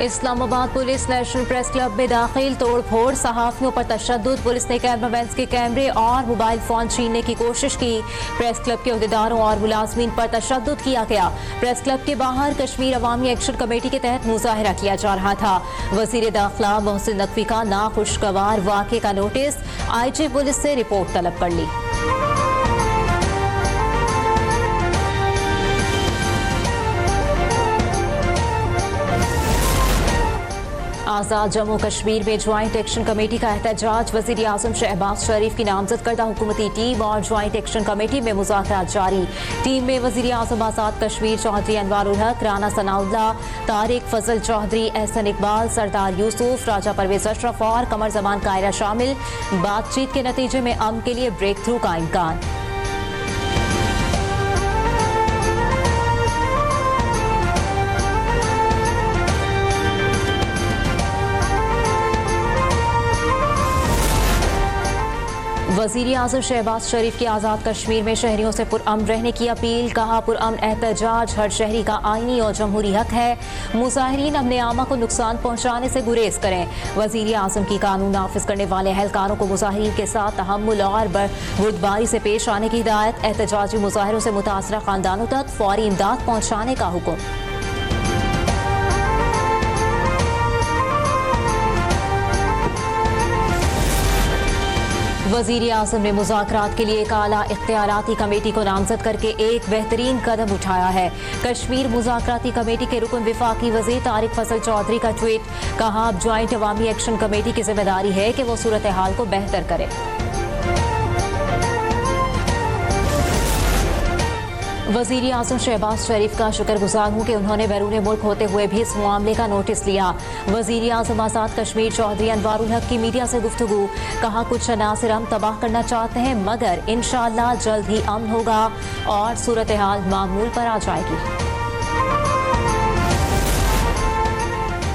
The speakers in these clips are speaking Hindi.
Islamabad police national press club में दाखिल, तोड़ फोड़, सहाफियों पर तशद्दुद। पुलिस ने कैमरामैन के कैमरे और मोबाइल फोन छीनने की कोशिश की। प्रेस क्लब के अहदेदारों और मुलाजमीन पर तशद्दुद किया गया। प्रेस क्लब के बाहर कश्मीर अवामी एक्शन कमेटी के तहत मुजाहिरा किया जा रहा था। वजीर दाखिला मोहसिन नकवी का नाखुशगवार वाक़े का नोटिस, IG पुलिस से रिपोर्ट तलब कर ली। आज़ाद जम्मू कश्मीर में ज्वाइंट एक्शन कमेटी का एहतजाज। वज़ीर आज़म शहबाज शरीफ की नामजद करदा हुकूमती टीम और ज्वाइंट एक्शन कमेटी में मुज़ाकरात जारी। टीम में वज़ीर आज़म आज़ाद कश्मीर चौधरी अनवारुल हक, राना सनाउल्लाह, तारिक फजल चौधरी, एहसन इकबाल, सरदार यूसुफ, राजा परवेज अशरफ और कमर जमान कायरा शामिल। बातचीत के नतीजे में अमन के लिए ब्रेक थ्रू का इम्कान। वज़ीर आज़म शहबाज शरीफ की आज़ाद कश्मीर में शहरियों से पुरअमन रहने की अपील। कहा, पुरअमन एहतजाज हर शहरी का आईनी और जमहूरी हक है। मुजाहिरीन अमन आमा को नुकसान पहुँचाने से गुरेज करें। वज़ीर आज़म की कानून नाफिज करने वाले एहलकारों को मुजाहिरीन के साथ तहम्मुल और बुर्दबारी से पेश आने की हिदायत। एहतजाजी मुजाहिरों से मुतासरा खानदानों तक फौरी इमदाद पहुँचाने का हुक्म। वज़ीर आज़म ने मुज़ाकरात के लिए एक आला इख्तियाराती कमेटी को नामजद करके एक बेहतरीन कदम उठाया है। कश्मीर मुज़ाकराती कमेटी के रुकन विफाकी वज़ीर तारिक फजल चौधरी का ट्वीट। कहा, अब ज्वाइंट अवामी एक्शन कमेटी की जिम्मेदारी है कि वो सूरत हाल को बेहतर करे। वज़ीर आज़म शहबाज शरीफ का शुक्रगुजार हूँ कि उन्होंने बैरून मुल्क होते हुए भी इस मामले का नोटिस लिया। वज़ीर आज़म आज़ाद कश्मीर चौधरी अनवारुल हक की मीडिया से गुफ्तगू। कहा, कुछ अनासिर हम तबाह करना चाहते हैं मगर इंशाअल्लाह जल्द ही अमन होगा और सूरत हाल मामूल पर आ जाएगी।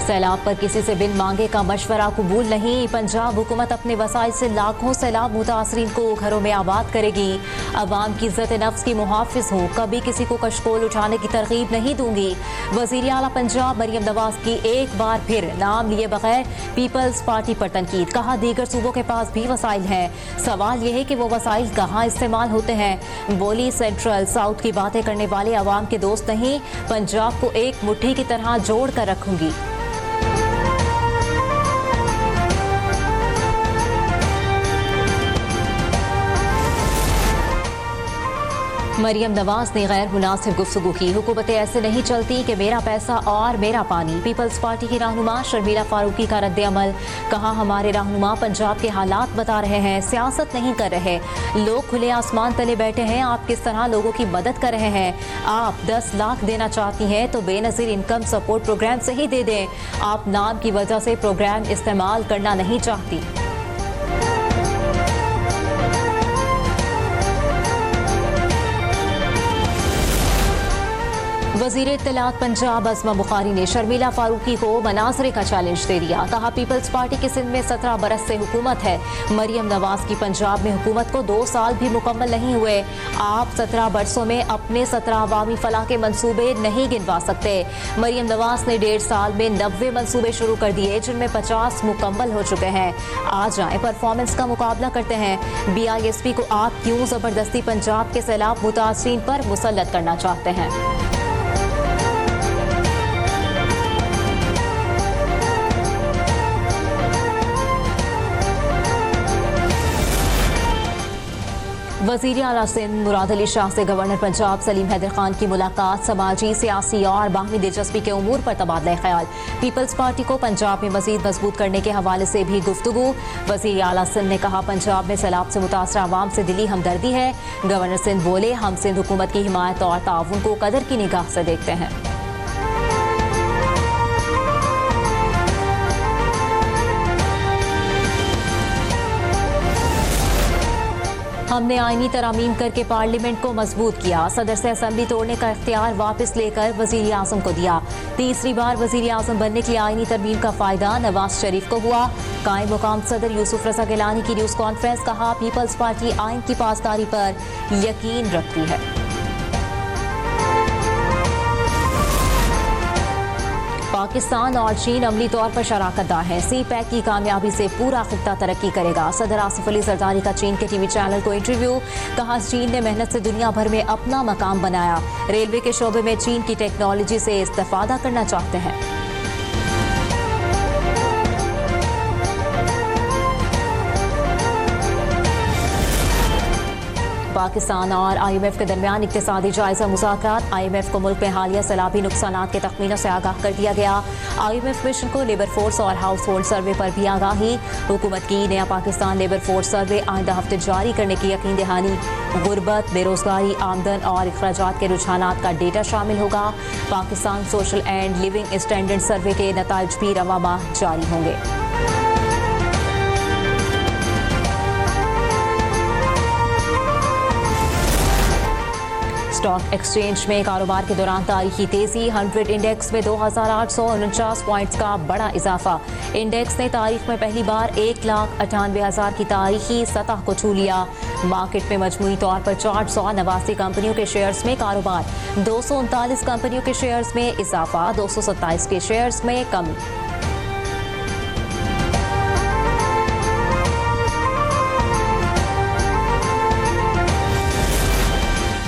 सैलाब पर किसी से बिन मांगे का मशवरा कबूल नहीं। पंजाब हुकूमत अपने वसाइल से लाखों सैलाब मुतासरीन को घरों में आबाद करेगी। अवाम की इज्जत नफ्स की मुहाफिज हूँ, कभी किसी को कशकोल उठाने की तरगीब नहीं दूंगी। वज़ीर आला पंजाब मरियम नवाज की एक बार फिर नाम लिए बगैर पीपल्स पार्टी पर तनकीद। कहा, दीगर सूबों के पास भी वसाइल हैं, सवाल यह है कि वो वसाइल कहाँ इस्तेमाल होते हैं। बोली, सेंट्रल साउथ की बातें करने वाले अवाम के दोस्त नहीं, पंजाब को एक मुट्ठी की तरह जोड़ कर रखूंगी। मरियम नवाज ने गैर मुनासिब गुफ्तगू की। हुकूमत ऐसे नहीं चलती कि मेरा पैसा और मेरा पानी। पीपल्स पार्टी की रहनुमा शर्मिला फारूकी का रद्द अमल। कहा, हमारे रहनुमा पंजाब के हालात बता रहे हैं, सियासत नहीं कर रहे। लोग खुले आसमान तले बैठे हैं, आप किस तरह लोगों की मदद कर रहे हैं। आप 10 लाख देना चाहती हैं तो बेनज़ीर इनकम सपोर्ट प्रोग्राम से ही दे दें। आप नाम की वजह से प्रोग्राम इस्तेमाल करना नहीं चाहती। वज़ीर इत्तलात पंजाब अज़मा बुखारी ने शर्मिला फारूकी को मनासरे का चैलेंज दे दिया। कहा, पीपल्स पार्टी की सिंध में 17 बरस से हुकूमत है। मरियम नवाज की पंजाब में हुकूमत को 2 साल भी मुकम्मल नहीं हुए। आप 17 बरसों में अपने 17 अवामी फलाह के मंसूबे नहीं गिनवा सकते। मरियम नवाज ने 1.5 साल में 90 मंसूबे शुरू कर दिए, जिनमें 50 मुकम्मल हो चुके हैं। आ जाए परफॉर्मेंस का मुकाबला करते हैं। BISP को आप क्यों जबरदस्ती पंजाब के सैलाब मुतासरीन पर मुसल्लत करना चाहते हैं। वज़ीर आला सिंध मुराद अली शाह से गवर्नर पंजाब सलीम हैदर खान की मुलाकात। समाजी, सियासी और बाहमी दिलचस्पी के उमूर पर तबादला ख्याल। पीपल्स पार्टी को पंजाब में मजीद मजबूत करने के हवाले से भी गुफ्तगू। वज़ीर आला सिंध ने कहा, पंजाब में सैलाब से मुतासरा अवाम से दिली हमदर्दी है। गवर्नर सिंध बोले, हम सिंध हुकूमत की हिमायत और ताउन को कदर की निगाह से देखते हैं। हमने आईनी तरामीम करके पार्लियामेंट को मजबूत किया। सदर से असम्बली तोड़ने का इख्तियार वापस लेकर वज़ीर आज़म को दिया। तीसरी बार वज़ीर आज़म बनने के लिए आईनी तरमीम का फायदा नवाज शरीफ को हुआ। कायम मुकाम सदर यूसुफ रज़ा गिलानी की न्यूज़ कॉन्फ्रेंस। कहा, पीपल्स पार्टी आइन की पासदारी पर यकीन रखती है। पाकिस्तान और चीन अमली तौर पर शराकतदार हैं। सी पैक की कामयाबी से पूरा खित्ता तरक्की करेगा। सदर आसिफ अली जरदारी का चीन के टीवी चैनल को इंटरव्यू। कहा, चीन ने मेहनत से दुनिया भर में अपना मकाम बनाया। रेलवे के शोबे में चीन की टेक्नोलॉजी से इस्तेफादा करना चाहते हैं। पाकिस्तान और IMF के दरमियान इक्तिसादी जायजा मुज़ाकरात। IMF को मुल्क में हालिया सैलाबी नुकसानात के तखमीनों से आगाह कर दिया गया। IMF मिशन को लेबर फोर्स और हाउस होल्ड सर्वे पर भी आगाही। हुकूमत की नया पाकिस्तान लेबर फोर्स सर्वे आइंदा हफ्ते जारी करने की यकीन दहानी। गुर्बत, बेरोजगारी, आमदन और अखराजात के रुझानात का डेटा शामिल होगा। Pakistan social and living standard survey के नताइज भी रवा माह जारी होंगे। स्टॉक एक्सचेंज में कारोबार के दौरान तारीखी तेजी। 100 इंडेक्स में 2849 पॉइंट्स का बड़ा इजाफा। इंडेक्स ने तारीख में पहली बार 1,98,000 की तारीखी सतह को छू लिया। मार्केट में मजमूई तौर पर 489 कंपनियों के शेयर्स में कारोबार। 239 कंपनियों के शेयर्स में इजाफा, 227 के शेयर्स में कमी।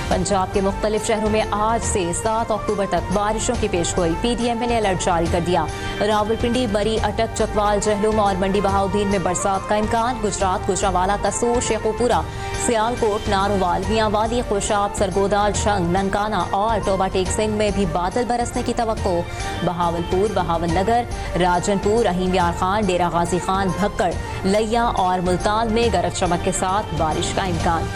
पंजाब के मुख्तलिफ शहरों में आज से 7 अक्टूबर तक बारिशों की पेशगोई। PDMA ने अलर्ट जारी कर दिया। रावलपिंडी, बरी, अटक, चकवाल, जहलुम और मंडी बहाउद्दीन में बरसात का इम्कान। गुजरात, गुजरावाला, कसूर, शेखोपुरा, सियालकोट, नारोवाल, मियांवाली, खुशाब, सरगोदा, झंग, ननकाना और टोबा टेक सिंह में भी बादल बरसने की तवक्को। बहावलपुर, बहावलनगर, राजनपुर, रहीम यार खान, डेरा गाजी खान, भक्कड़, लैया और मुल्तान में गरज चमक के साथ बारिश का इम्कान।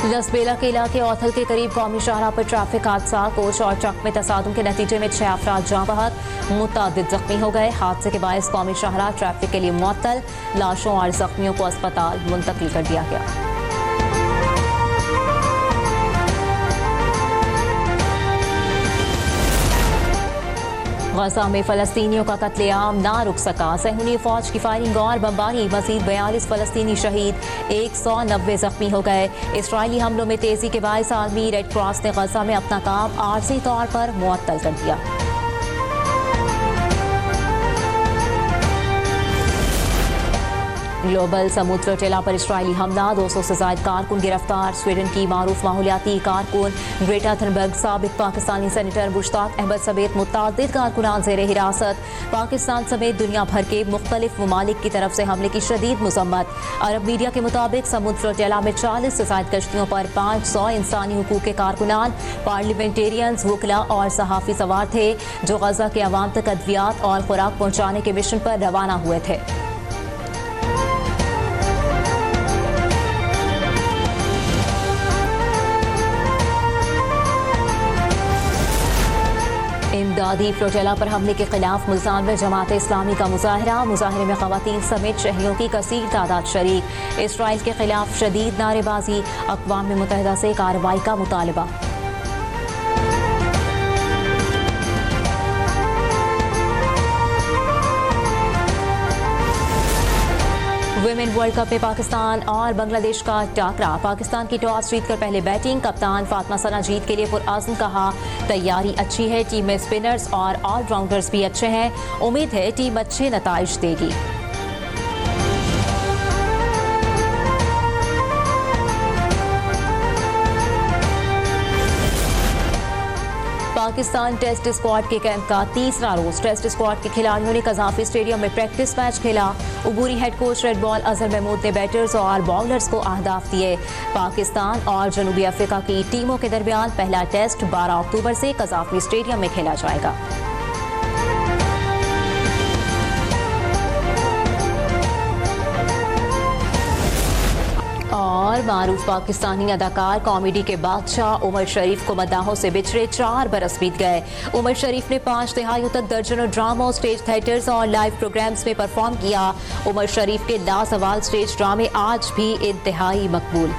लसबेला के इलाके औथल के करीब कौमी शाहराह पर ट्रैफिक हादसा। कोच और ट्रक में तसादुम के नतीजे में 6 अफराद जाँ बहक, मुतअद्दिद जख्मी हो गए। हादसे के बायस कौमी शाहराह ट्रैफिक के लिए मुअत्तल। लाशों और जख्मियों को अस्पताल मुंतकिल कर दिया गया। गजा में फलस्तीनियों का कत्लेआम ना रुक सका। सहूनी फौज की फायरिंग और बमबारी, मजीद 42 फलस्तीनी शहीद, 190 जख्मी हो गए। इसराइली हमलों में तेजी के बायस आलमी रेड क्रॉस ने गजा में अपना काम आर्जी तौर पर मुअत्तल कर दिया। ग्लोबल समूद फ्लोटिला पर इसराइली हमला, 200 से ज्यादा कारकुन गिरफ्तार। स्वीडन की मारूफ माहौलियाती कारकुन ग्रेटा थनबर्ग, साबिक पाकिस्तानी सेनेटर मुश्ताक अहमद समेत मुतअद्दिद कारकुनान ज़ेरे हिरासत। पाकिस्तान समेत दुनिया भर के मुख्तलिफ ममालिक की तरफ से हमले की शदीद मजम्मत। अरब मीडिया के मुताबिक समूद फ्लोटिला में 40 से ज्यादा कश्तियों पर 500 इंसानी हुकूक के कारकुनान, पार्लियामेंटेरियंस, वकला और सहाफ़ी सवार थे, जो गजा के अवाम तक अद्वियात और खुराक पहुँचाने के मिशन पर रवाना हुए थे। इमदादी फ्लोटिला पर हमले के खिलाफ मुल्तान में जमात इस्लामी का मुजाहरा। मुजाहरे में खवातीन समेत शहरियों की कसीर तादाद शरीक। इसराइल के खिलाफ शदीद नारेबाजी, अक़वाम मुत्तहिदा से कार्रवाई का मुतालबा। विमेन वर्ल्ड कप में पाकिस्तान और बांग्लादेश का टाकरा। पाकिस्तान की टॉस जीतकर पहले बैटिंग। कप्तान फातिमा सना जीत के लिए पुरआज़्म, कहा तैयारी अच्छी है, टीम में स्पिनर्स और ऑलराउंडर्स भी अच्छे हैं, उम्मीद है टीम अच्छे नताइज देगी। पाकिस्तान टेस्ट स्क्वाड के कैंप का तीसरा रोज। टेस्ट स्क्वाड के खिलाड़ियों ने कज़ाफी स्टेडियम में प्रैक्टिस मैच खेला। उबूरी head coach red ball Azhar Mahmood ने बैटर्स और बॉलर्स को अहदाफ दिए। पाकिस्तान और जनूबी अफ्रीका की टीमों के दरमियान पहला टेस्ट 12 अक्टूबर से कज़ाफी स्टेडियम में खेला जाएगा। और मारूफ पाकिस्तानी अदाकार, कॉमेडी के बादशाह उमर शरीफ को मद्दाहों से बिछड़े 4 बरस बीत गए। उमर शरीफ ने 5 तिहाइयों तक दर्जनों ड्रामों, स्टेज थिएटर्स और लाइव प्रोग्राम्स में परफॉर्म किया। उमर शरीफ के लासवाल स्टेज ड्रामे आज भी इंतहाई मकबूल।